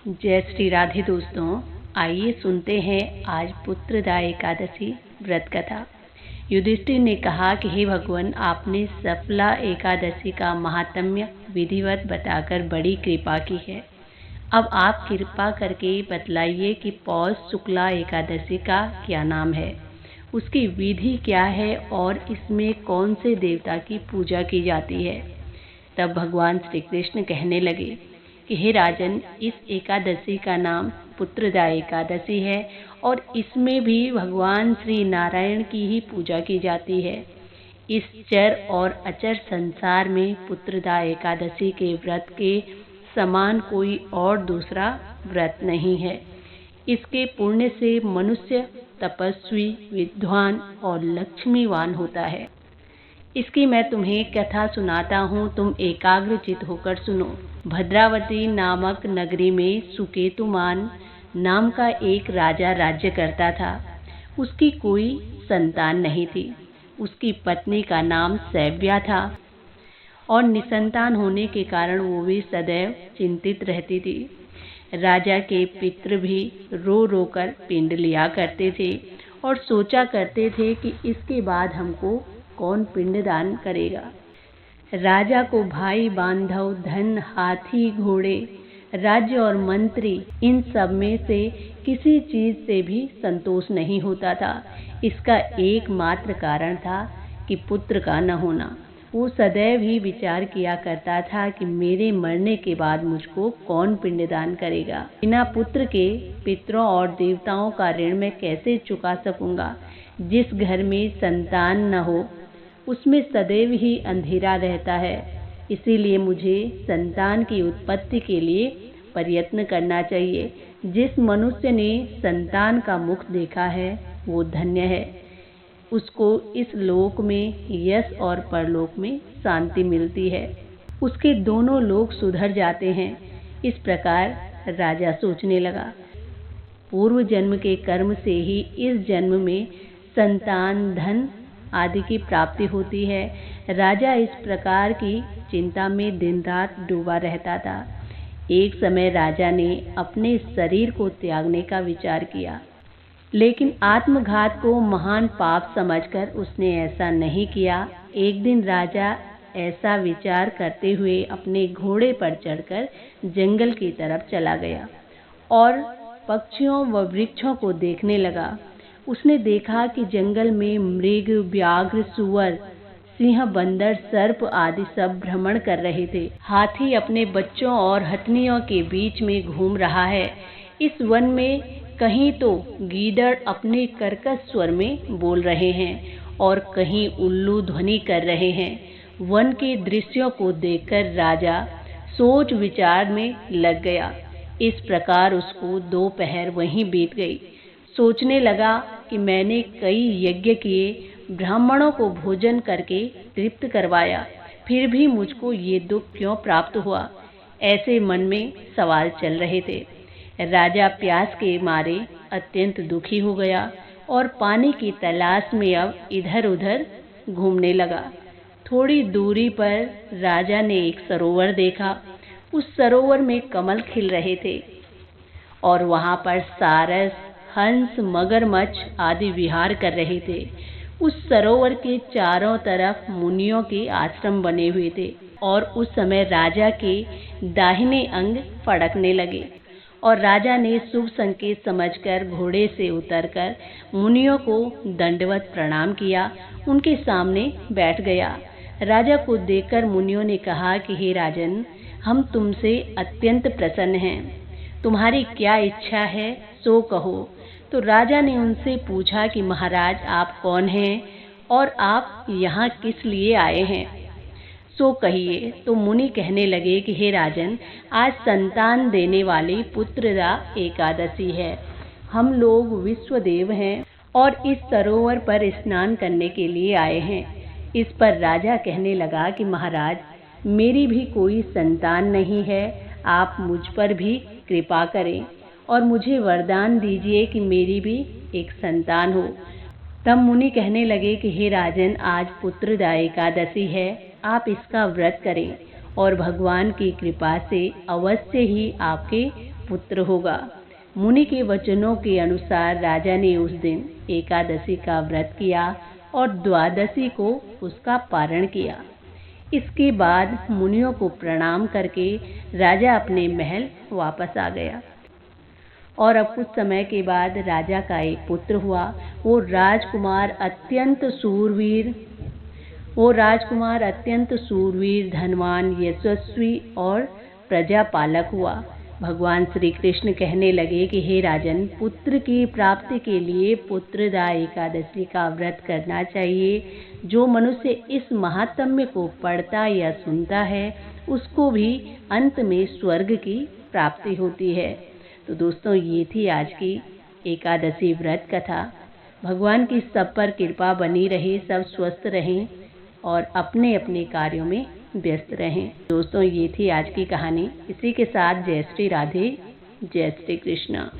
जय श्री राधे दोस्तों, आइए सुनते हैं आज पुत्रदा एकादशी व्रत कथा। युधिष्ठिर ने कहा कि हे भगवान, आपने सफला एकादशी का महात्म्य विधिवत बताकर बड़ी कृपा की है। अब आप कृपा करके बतलाइए कि पौष शुक्ला एकादशी का क्या नाम है, उसकी विधि क्या है और इसमें कौन से देवता की पूजा की जाती है। तब भगवान श्री कृष्ण कहने लगे कि हे राजन, इस एकादशी का नाम पुत्रदा एकादशी है और इसमें भी भगवान श्री नारायण की ही पूजा की जाती है। इस चर और अचर संसार में पुत्रदा एकादशी के व्रत के समान कोई और दूसरा व्रत नहीं है। इसके पुण्य से मनुष्य तपस्वी, विद्वान और लक्ष्मीवान होता है। इसकी मैं तुम्हें कथा सुनाता हूँ, तुम एकाग्रचित होकर सुनो। भद्रावती नामक नगरी में सुकेतुमान नाम का एक राजा राज्य करता था। उसकी कोई संतान नहीं थी। उसकी पत्नी का नाम सैव्या था और निसंतान होने के कारण वो भी सदैव चिंतित रहती थी। राजा के पितृ भी रो रो कर पिंड लिया करते थे और सोचा करते थे कि इसके बाद हमको कौन पिंडदान करेगा। राजा को भाई बांधव, धन, हाथी, घोड़े, राज्य और मंत्री, इन सब में से किसी चीज से भी संतोष नहीं होता था। इसका एकमात्र कारण था कि पुत्र का न होना। वो सदैव ही विचार किया करता था कि मेरे मरने के बाद मुझको कौन पिंडदान करेगा। बिना पुत्र के पितरों और देवताओं का ऋण मैं कैसे चुका सकूंगा। जिस घर में संतान न हो उसमें सदैव ही अंधेरा रहता है। इसीलिए मुझे संतान की उत्पत्ति के लिए प्रयत्न करना चाहिए। जिस मनुष्य ने संतान का मुख देखा है वो धन्य है। उसको इस लोक में यश और परलोक में शांति मिलती है। उसके दोनों लोक सुधर जाते हैं। इस प्रकार राजा सोचने लगा। पूर्व जन्म के कर्म से ही इस जन्म में संतान, धन आदि की प्राप्ति होती है। राजा इस प्रकार की चिंता में दिन रात डूबा रहता था। एक समय राजा ने अपने शरीर को त्यागने का विचार किया, लेकिन आत्मघात को महान पाप समझकर उसने ऐसा नहीं किया। एक दिन राजा ऐसा विचार करते हुए अपने घोड़े पर चढ़कर जंगल की तरफ चला गया और पक्षियों व वृक्षों को देखने लगा। उसने देखा कि जंगल में मृग, व्याघ्र, सुअर, सिंह, बंदर, सर्प आदि सब भ्रमण कर रहे थे। हाथी अपने बच्चों और हथनियों के बीच में घूम रहा है। इस वन में कहीं तो गीदड़ अपने कर्कश स्वर में बोल रहे हैं और कहीं उल्लू ध्वनि कर रहे हैं। वन के दृश्यों को देखकर राजा सोच विचार में लग गया। इस प्रकार उसको दोपहर वहीं बीत गई। सोचने लगा कि मैंने कई यज्ञ किए, ब्राह्मणों को भोजन करके तृप्त करवाया, फिर भी मुझको ये दुख क्यों प्राप्त हुआ। ऐसे मन में सवाल चल रहे थे। राजा प्यास के मारे अत्यंत दुखी हो गया और पानी की तलाश में अब इधर उधर घूमने लगा। थोड़ी दूरी पर राजा ने एक सरोवर देखा। उस सरोवर में कमल खिल रहे थे और वहां पर सारस, हंस, मगरमच्छ आदि विहार कर रहे थे। उस सरोवर के चारों तरफ मुनियों के आश्रम बने हुए थे और उस समय राजा के दाहिने अंग फड़कने लगे और राजा ने शुभ संकेत समझकर घोड़े से उतरकर मुनियों को दंडवत प्रणाम किया। उनके सामने बैठ गया। राजा को देखकर मुनियों ने कहा कि हे राजन, हम तुमसे अत्यंत प्रसन्न हैं। तुम्हारी क्या इच्छा है सो कहो। तो राजा ने उनसे पूछा कि महाराज, आप कौन हैं और आप यहाँ किस लिए आए हैं, सो कहिए। तो मुनि कहने लगे कि हे राजन, आज संतान देने वाली पुत्रदा एकादशी है। हम लोग विश्वदेव हैं और इस सरोवर पर स्नान करने के लिए आए हैं। इस पर राजा कहने लगा कि महाराज, मेरी भी कोई संतान नहीं है। आप मुझ पर भी कृपा करें और मुझे वरदान दीजिए कि मेरी भी एक संतान हो। तब मुनि कहने लगे कि हे राजन, आज पुत्रदा एकादशी है, आप इसका व्रत करें और भगवान की कृपा से अवश्य ही आपके पुत्र होगा। मुनि के वचनों के अनुसार राजा ने उस दिन एकादशी का व्रत किया और द्वादशी को उसका पारण किया। इसके बाद मुनियों को प्रणाम करके राजा अपने महल वापस आ गया। और अब कुछ समय के बाद राजा का एक पुत्र हुआ। वो राजकुमार अत्यंत सूरवीर, धनवान, यशस्वी और प्रजापालक हुआ। भगवान श्री कृष्ण कहने लगे कि हे राजन, पुत्र की प्राप्ति के लिए पुत्रदा एकादशी का व्रत करना चाहिए। जो मनुष्य इस महात्म्य को पढ़ता या सुनता है उसको भी अंत में स्वर्ग की प्राप्ति होती है। तो दोस्तों, ये थी आज की एकादशी व्रत कथा। भगवान की सब पर कृपा बनी रहे, सब स्वस्थ रहें और अपने अपने कार्यों में व्यस्त रहें। दोस्तों, ये थी आज की कहानी। इसी के साथ जय श्री राधे, जय श्री कृष्णा।